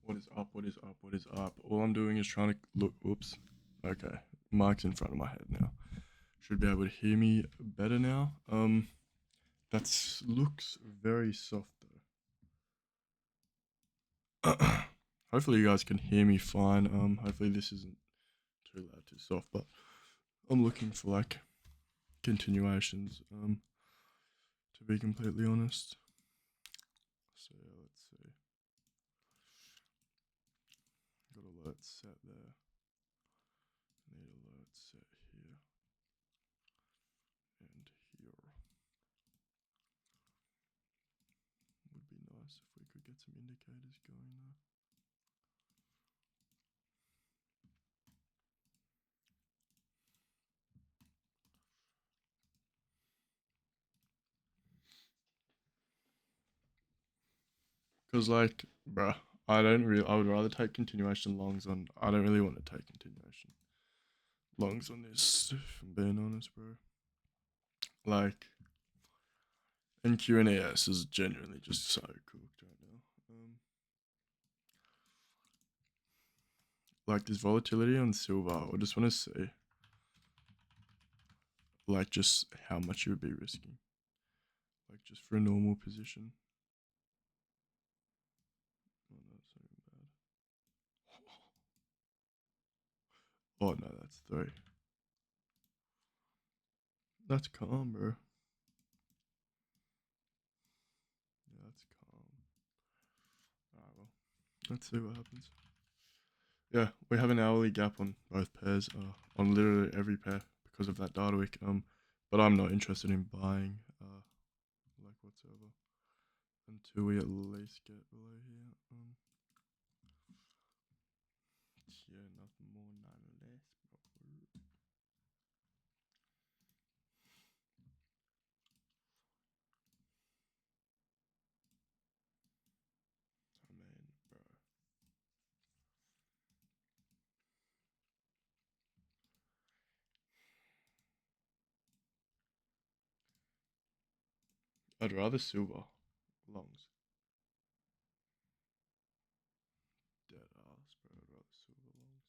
What is up? What is up? What is up? All I'm doing is trying to look. Oops. Okay. Mic's in front of my head now. Should be able to hear me better now. That looks very soft though. Hopefully you guys can hear me fine. Hopefully this isn't too loud, too soft. But I'm looking for like continuations. To be completely honest. So yeah, let's see. Got alert set there. Need alert set here and here. Would be nice if we could get some indicators going there. Cause like, bruh, I don't really. I would rather take continuation longs on. I don't really want to take continuation longs on this. If I'm being honest, bro. Like, and QNAS is genuinely just so cooked right now. Like this volatility on silver. I just want to see, like, just how much you would be risking, like, just for a normal position. Oh no, that's not even bad. Oh no, that's three. That's calm, bro. Yeah, that's calm. Alright, well, let's see what happens. Yeah, we have an hourly gap on both pairs, on literally every pair because of that data week. But I'm not interested in buying, like whatsoever, until we at least get below here. Yeah, nothing more, nothing less. I mean, bro. I'd rather silver longs. Dead ass, bro. I'd rather silver longs.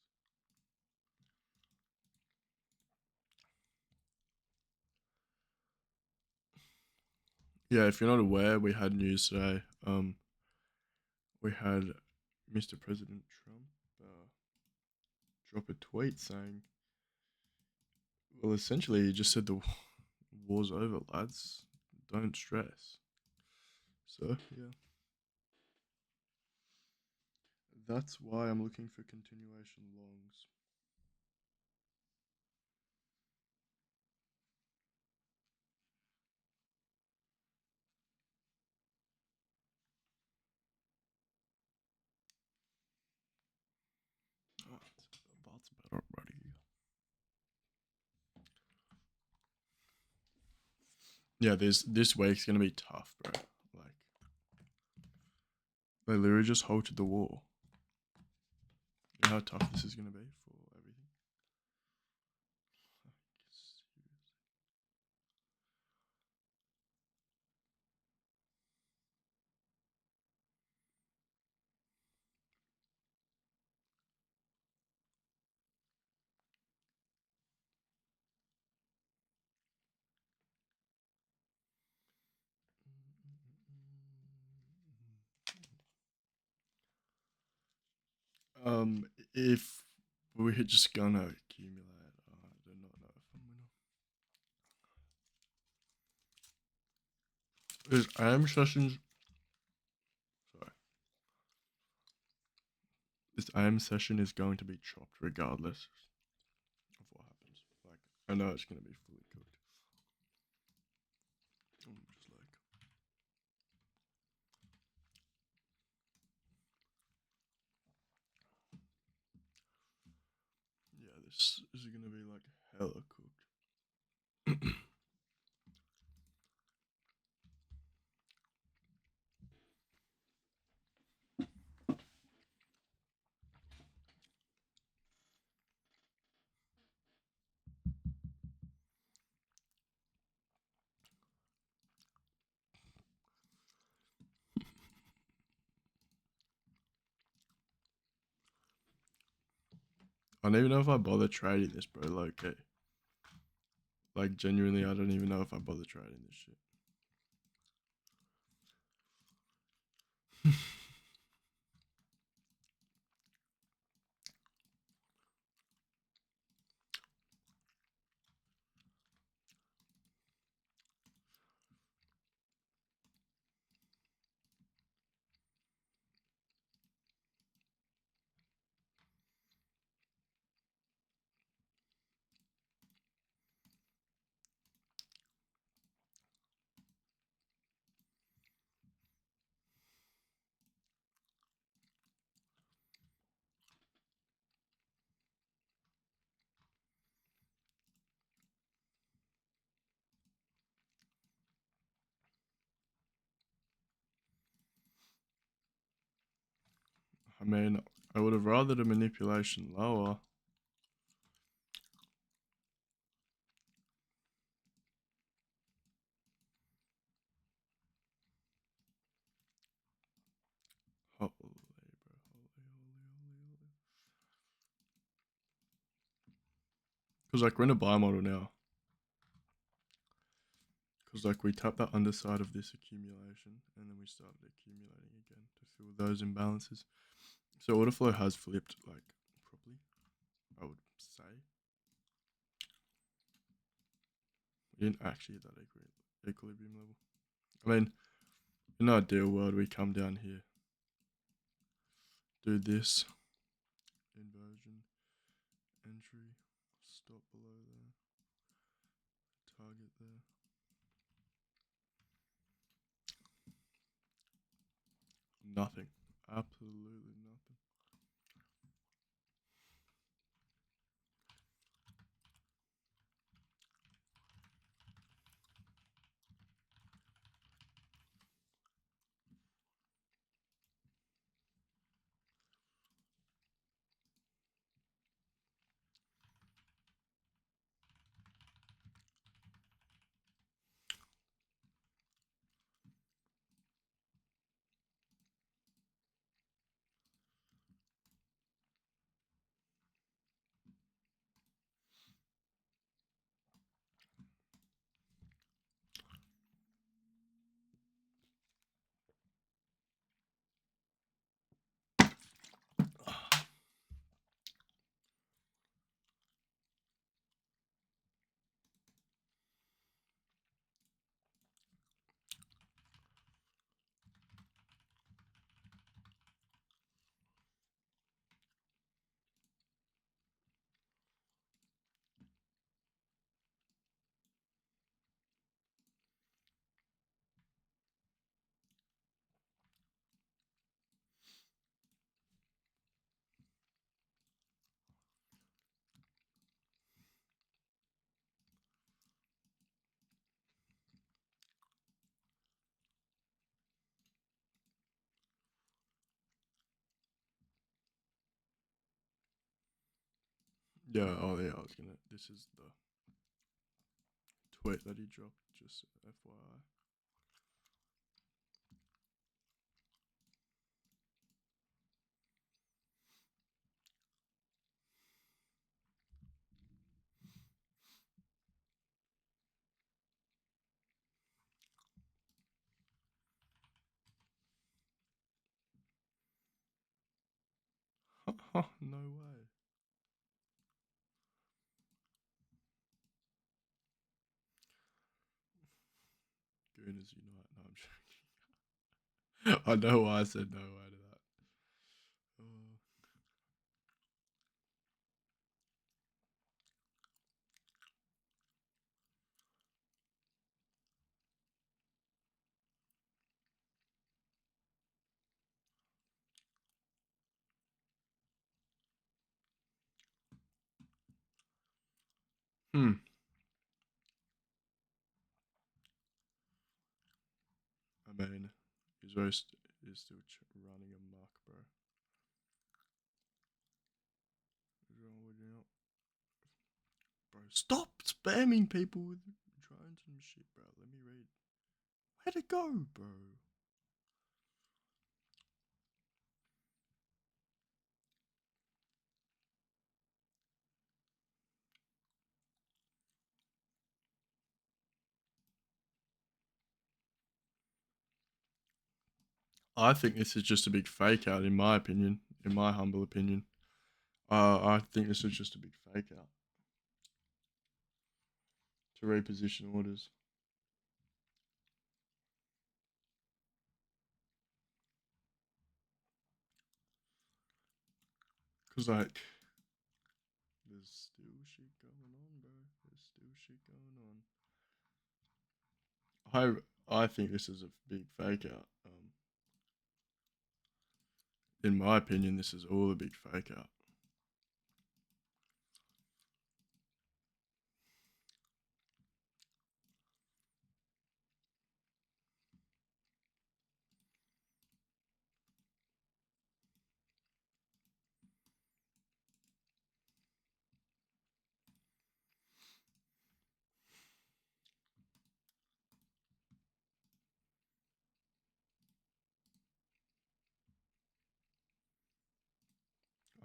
Yeah, if you're not aware, we had news today. We had Mr. President Trump drop a tweet saying, well, essentially, he just said the war's over, lads. Don't stress. So, yeah, that's why I'm looking for continuation longs. Oh, that's better, buddy. Yeah, this week's gonna be tough, bro. Like, they literally just halted the war. You know how tough this is gonna be for everything. If we're just gonna accumulate, I do not know if I'm gonna. Is AM sessions? Sorry, this AM session is going to be chopped regardless of what happens. Like, I know it's gonna be fully cooked. I'm just like, yeah, this is gonna be like hella cooked. I don't even know if I bother trading this, bro. Like genuinely, I don't even know if I bother trading this shit. I mean, I would have rather the manipulation lower. Holy, bro. Holy. Because, like, we're in a buy model now. Because, like, we tapped that underside of this accumulation, and then we started accumulating again to fill those imbalances. So order flow has flipped, like, properly, I would say. We didn't actually hit that equilibrium level. I mean, in an ideal world, we come down here, do this, inversion, entry, stop below there, target there. Nothing. Absolutely nothing. Yeah, oh yeah, I was gonna. This is the tweet that he dropped, just FYI. No way. Gooners unite. No, I'm joking. I know why I said no way to that. Uh, hmm. I mean, Israel is still running amok, bro. Bro, stop spamming people with drones and shit, bro. Let me read. Where'd it go, bro? I think this is just a big fake out, in my opinion. In my humble opinion, I think this is just a big fake out to reposition orders. Cause like, there's still shit going on, bro. There's still shit going on. I think this is a big fake out. In my opinion, this is all a big fake out.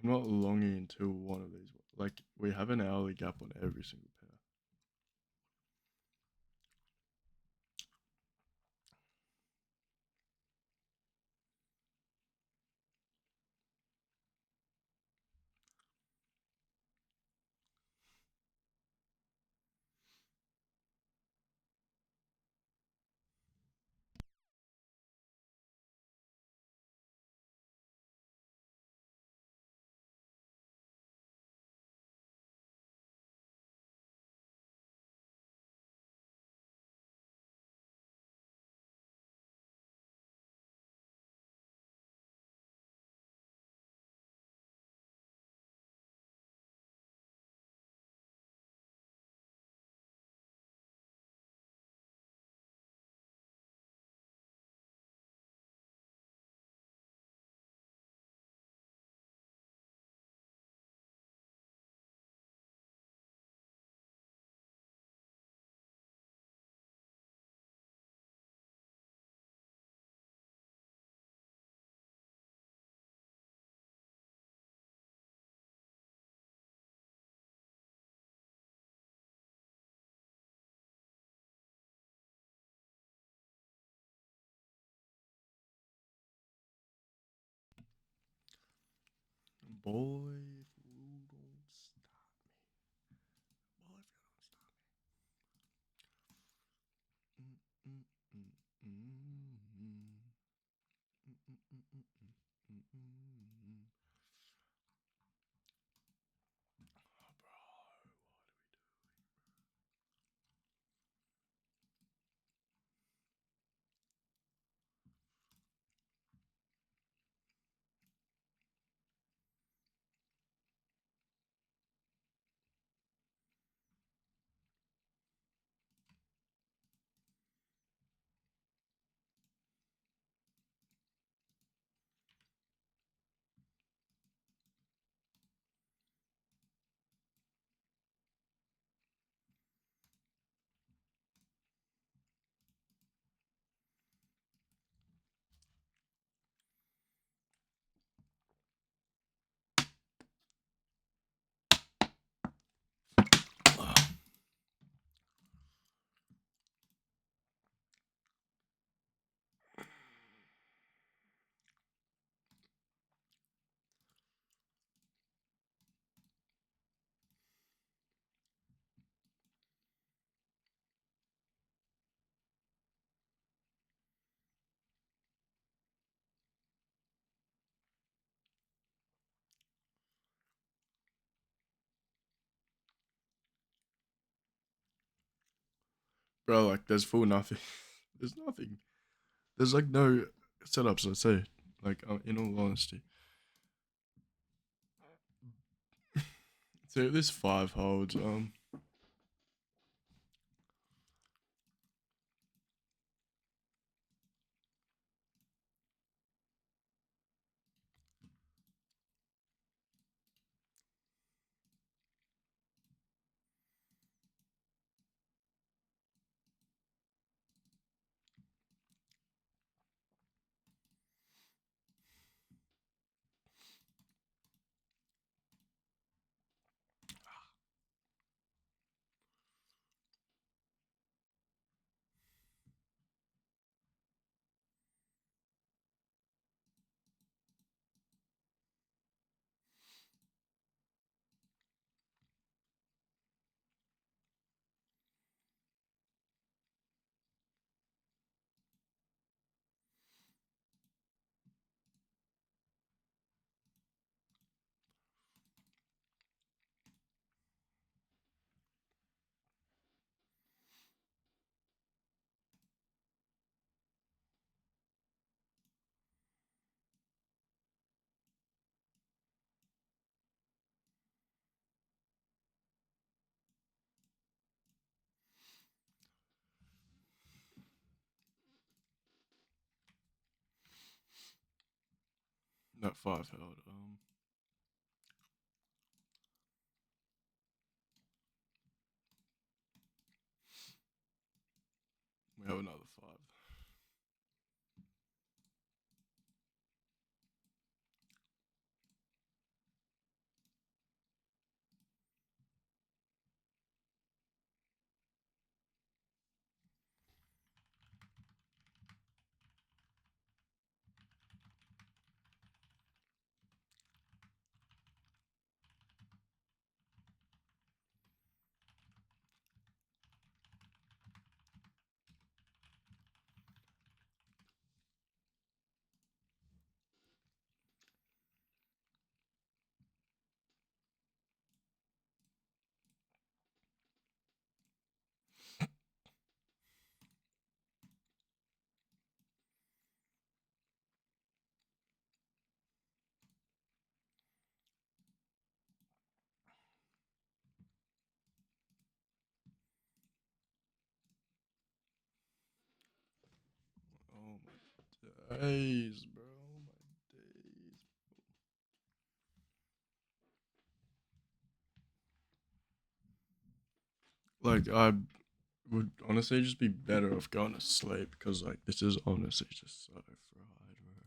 I'm not longing until one of these. Like, we have an hourly gap on every single pair. Boy, if you don't stop me. Boy, if you don't stop me. Mm, mm, mm, mm, mm, mm, mm, mm, mm, mm, mm. Oh, bro, what are we doing? Bro, like, there's full nothing. There's nothing. There's like no setups, I'd say. Like, in all honesty. So if this five holds, Not 5 held. We have another 5. Oh my days, bro. My days. Like, I would honestly just be better off going to sleep because, like, this is honestly just so fried, bro. Oh my gosh.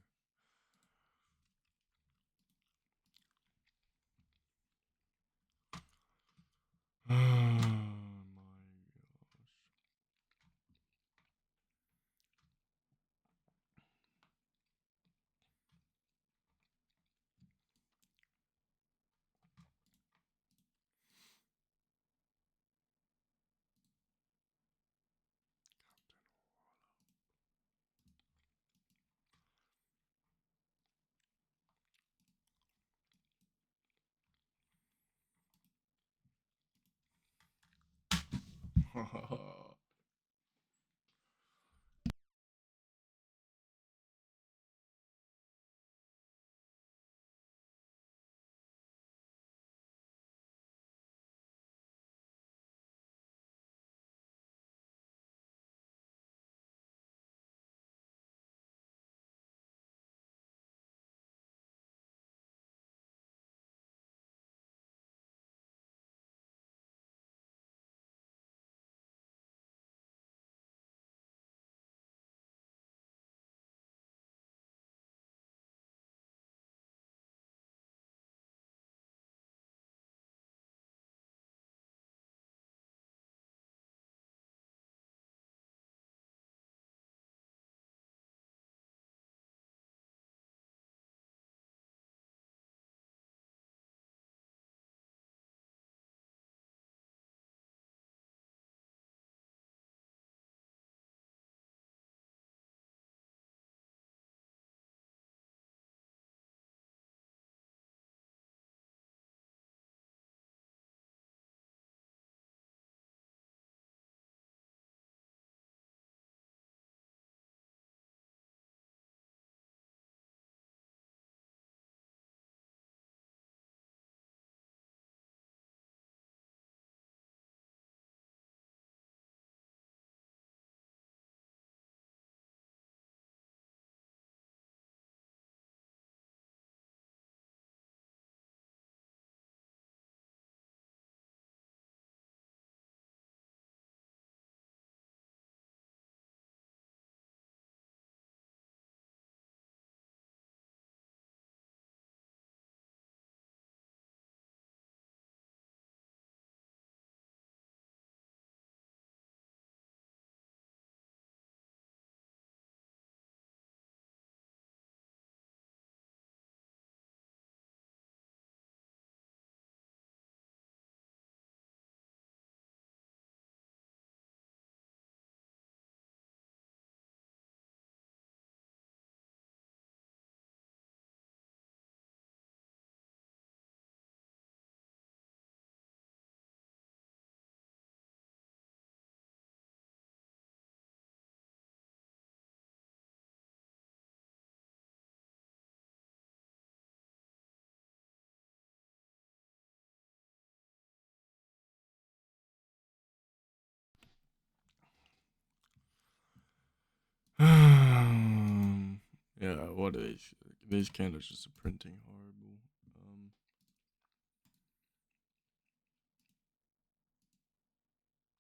Yeah, what are these? These candles just are printing horrible.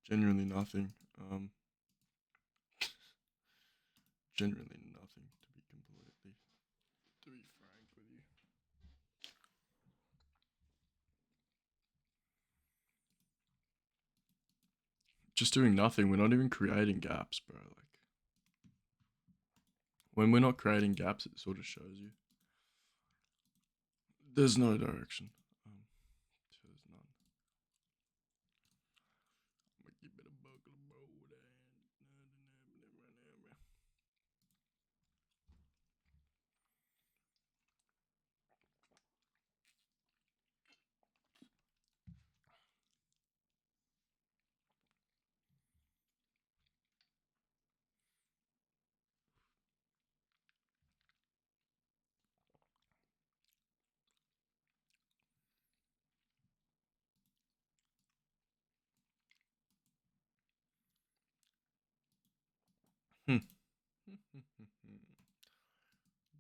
Genuinely nothing. Genuinely nothing to be frank with you. Just doing nothing. We're not even creating gaps, bro. Like when we're not creating gaps, it sort of shows you. There's no direction. There's none.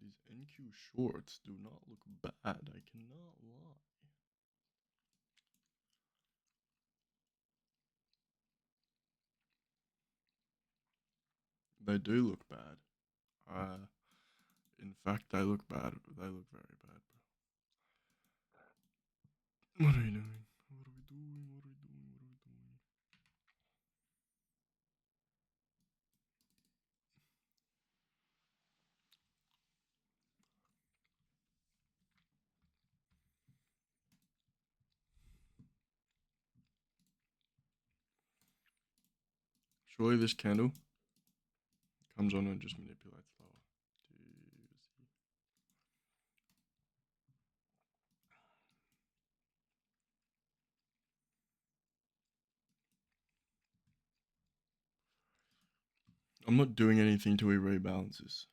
These NQ shorts do not look bad. I cannot lie. They do look bad. In fact, they look bad. They look very bad, bro. What are you doing? What are we doing? What are we doing? What are we doing? Surely this candle comes on and just manipulates lower. I'm not doing anything till he rebalances.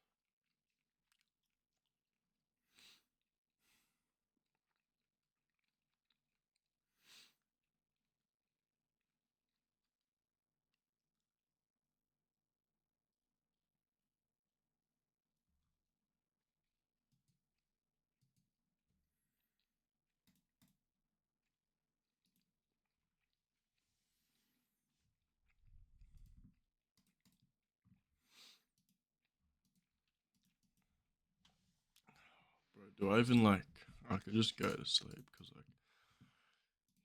Bro, do I even like? I could just go to sleep because like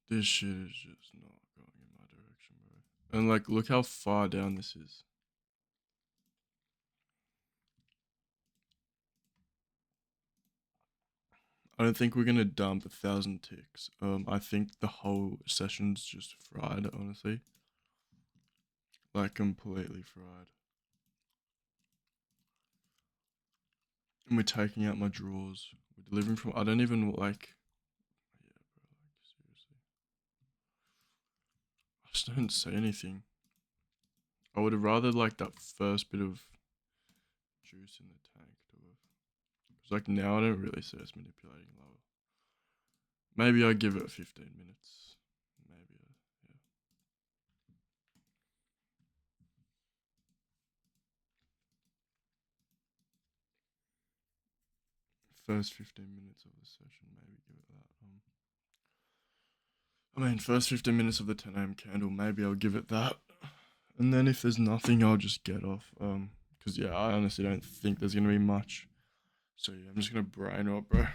this shit is just not going in my direction, bro. And like, look how far down this is. I don't think we're gonna dump 1,000 ticks. I think the whole session's just fried, honestly. Like completely fried. And we're taking out my drawers. We're delivering from. I don't even like. Yeah, bro. Like seriously. I just don't say anything. I would have rather like that first bit of juice in the tank to have. Because like now I don't really see us manipulating lower. Maybe I give it 15 minutes. Maybe, yeah. First 15 minutes of the session, maybe give it that. I mean, first 15 minutes of the 10 a.m. candle, maybe I'll give it that. And then if there's nothing, I'll just get off. Because yeah, I honestly don't think there's gonna be much. So yeah, I'm just gonna brain up, bro.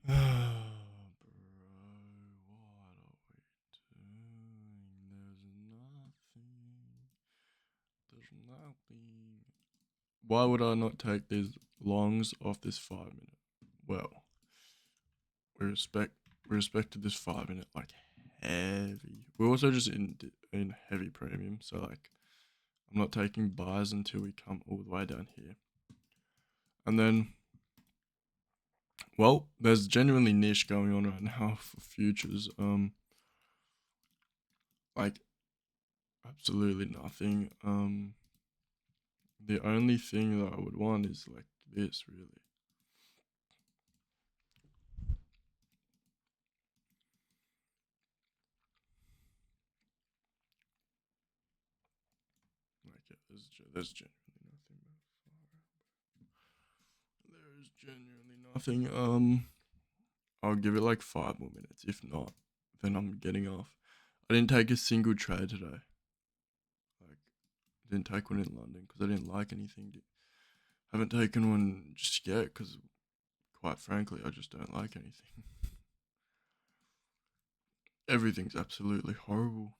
Bro, what are we doing? There's nothing. Why would I not take these longs off this 5 minute? Well, we respect we respected this 5 minute like heavy. We're also just in heavy premium, so like I'm not taking buys until we come all the way down here. And then, well, there's genuinely niche going on right now for futures. Like absolutely nothing. The only thing that I would want is like this, really. Like, yeah, there's genuinely nothing. There's genuinely nothing. I'll give it like 5 more minutes. If not, then I'm getting off. I didn't take a single trade today. Like, I didn't take one in London because I didn't like anything. Haven't taken one just yet because, quite frankly, I just don't like anything. Everything's absolutely horrible.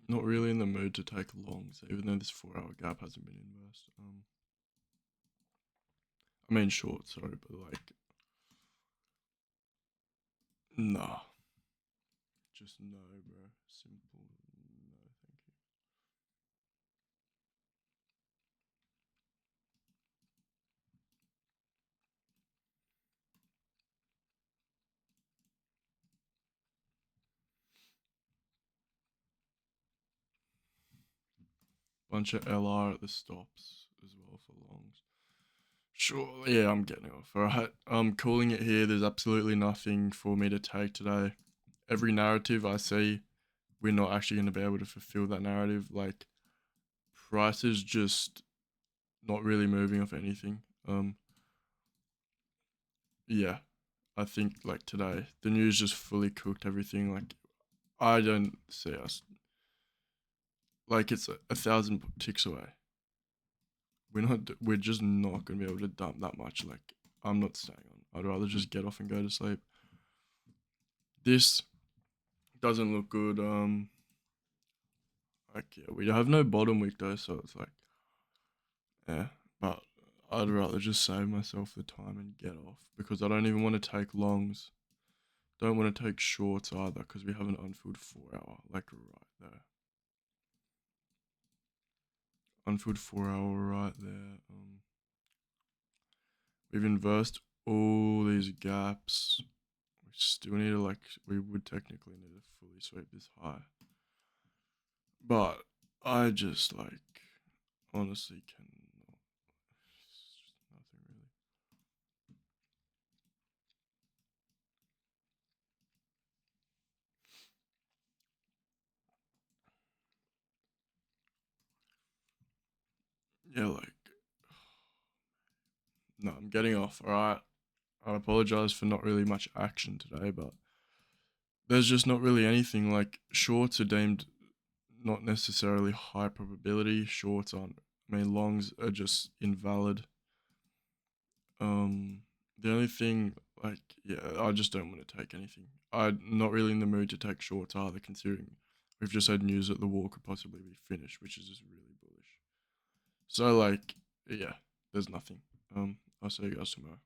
Not really in the mood to take longs, even though this 4 hour gap hasn't been inversed. I mean short, sorry, but like, nah, just no, bro. Simple, no, thank you. Bunch of LR at the stops as well for longs. Sure, yeah, I'm getting off. Alright, I'm calling it here. There's absolutely nothing for me to take today. Every narrative I see, we're not actually going to be able to fulfill that narrative. Like, prices just not really moving off anything. Yeah, I think like today, the news just fully cooked everything. Like, I don't see us, like, it's a thousand ticks away. We're just not going to be able to dump that much. Like, I'm not staying on. I'd rather just get off and go to sleep. This doesn't look good. Like, yeah, we have no bottom week though, so it's like, yeah. But I'd rather just save myself the time and get off because I don't even want to take longs. Don't want to take shorts either because we have an unfilled 4 hour, like right there. Unfilled 4 hour right there. We've inversed all these gaps. We still need to like, we would technically need to fully sweep this high. But I just like honestly cannot. It's just nothing really. Yeah, like no, I'm getting off. All right, I apologize for not really much action today, but there's just not really anything. Like shorts are deemed not necessarily high probability. Shorts aren't. I mean, longs are just invalid. Um, the only thing, like, yeah, I just don't want to take anything. I'm not really in the mood to take shorts either, considering we've just had news that the war could possibly be finished, which is just really bullish. So, like, yeah, there's nothing. I'll see you guys tomorrow.